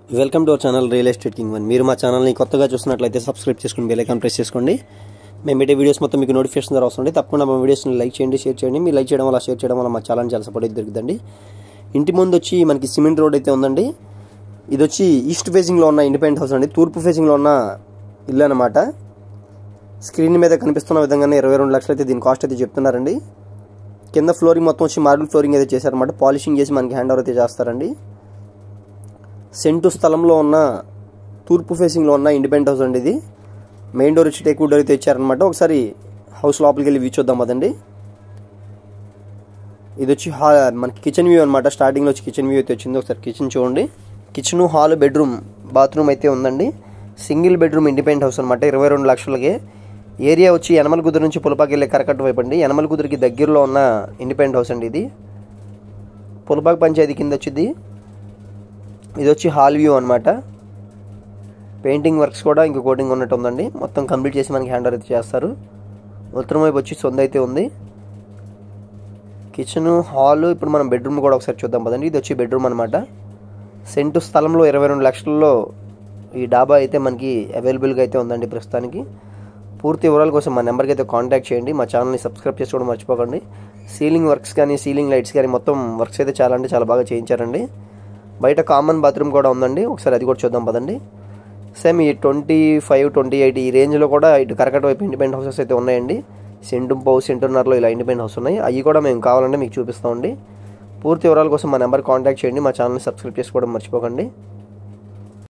Welcome to our channel real estate king 1. మీరు మా ఛానల్ని కొత్తగా చూస్తున్నట్లయితే సబ్స్క్రైబ్ చేసుకుని బెల్ ఐకాన్ ప్రెస్ చేసుకోండి. మేము పెట్టే వీడియోస్ మొత్తం మీకు నోటిఫికేషన్ ద్వారా వస్తుంది. తప్పకుండా మా వీడియోస్ని లైక్ చేయండి, షేర్ చేయండి. మీరు లైక్ చేయడం వల్ల, షేర్ చేయడం వల్ల మా ఛానల్ చాలా సపోర్ట్ అయితే దొరుకుతుందండి. ఇంటి ముందు వచ్చి మనకి సిమెంట్ రోడ్ అయితే ఉందండి. ఇది వచ్చి ఈస్ట్ ఫేసింగ్లో ఉన్న ఇండిపెండెంట్ హౌస్ అండి. తూర్పు ఫేసింగ్లో ఉన్న ఇల్లు అనమాట. స్క్రీన్ మీద కనిపిస్తున్న విధంగానే 22 లక్షలు అయితే దీని కాస్ట్ అయితే చెప్తున్నారండి. కింద ఫ్లోరింగ్ మొత్తం వచ్చి మార్బుల్ ఫ్లోరింగ్ అయితే చేశారన్నమాట. పాలిషింగ్ చేసి మనకి హ్యాండ్ ఓవర్ అయితే చేస్తారండి. సెంటు స్థలంలో ఉన్న తూర్పు ఫేసింగ్లో ఉన్న ఇండిపెండెంట్ హౌస్ అండి. ఇది మెయిన్ డోర్ వచ్చి టేక్ డోర్ అయితే ఇచ్చారనమాట. ఒకసారి హౌస్ లోపలికి వెళ్ళి వ్యూ చూద్దాం అదండి. ఇది వచ్చి మనకి కిచెన్ వ్యూ అనమాట. స్టార్టింగ్లో వచ్చి కిచెన్ వ్యూ అయితే వచ్చింది. ఒకసారి కిచెన్ చూడండి. కిచెన్, హాల్, బెడ్రూమ్, బాత్రూమ్ అయితే ఉందండి. సింగిల్ బెడ్రూమ్ ఇండిపెండెంట్ హౌస్ అనమాట. 22 లక్షలకి. ఏరియా వచ్చి యనమలకుదురు నుంచి పులపాకి వెళ్ళే కరకట్ట వైపు అండి. యనమలకుదురుకి దగ్గరలో ఉన్న ఇండిపెండెంట్ హౌస్ అండి. ఇది పులపాకి పంచాయతీ కింద వచ్చింది. ఇది వచ్చి హాల్ వ్యూ అనమాట. పెయింటింగ్ వర్క్స్ కూడా ఇంకో కోటింగ్ ఉన్నట్టు ఉందండి. మొత్తం కంప్లీట్ చేసి మనకి హ్యాండ్ ఓవర్ అయితే చేస్తారు. ఉత్తరం వైపు వచ్చి సొంత అయితే ఉంది. కిచెన్, హాల్, ఇప్పుడు మనం బెడ్రూమ్ కూడా ఒకసారి చూద్దాం పదండి. ఇది వచ్చి బెడ్రూమ్ అనమాట. సెంటు స్థలంలో 22 లక్షల్లో ఈ డాబా అయితే మనకి అవైలబుల్గా అయితే ఉందండి ప్రస్తుతానికి. పూర్తి వివరాల కోసం మా నెంబర్కి అయితే కాంటాక్ట్ చేయండి. మా ఛానల్ని సబ్స్క్రైబ్ చేసుకోవడం మర్చిపోకండి. సీలింగ్ వర్క్స్ కానీ, సీలింగ్ లైట్స్ కానీ మొత్తం వర్క్స్ అయితే చాలా అంటే చాలా బాగా చేయించారండి. బయట కామన్ బాత్రూమ్ కూడా ఉందండి. ఒకసారి అది కూడా చూద్దాం పదండి. సేమ్ ఈ 25, 28 ఈ రేంజ్లో కూడా ఇటు కరకట్ట వైపు ఇండిపెండెంట్ హౌసెస్ అయితే ఉన్నాయండి. సెంటున్నరలో ఇలా ఇండిపెండెంట్ హౌస్ ఉన్నాయి. అవి కూడా మేము కావాలంటే మీకు చూపిస్తామండి. పూర్తి వివరాల కోసం మా నెంబర్ కాంటాక్ట్ చేయండి. మా ఛానల్ని సబ్స్క్రైబ్ చేసుకోవడం మర్చిపోకండి.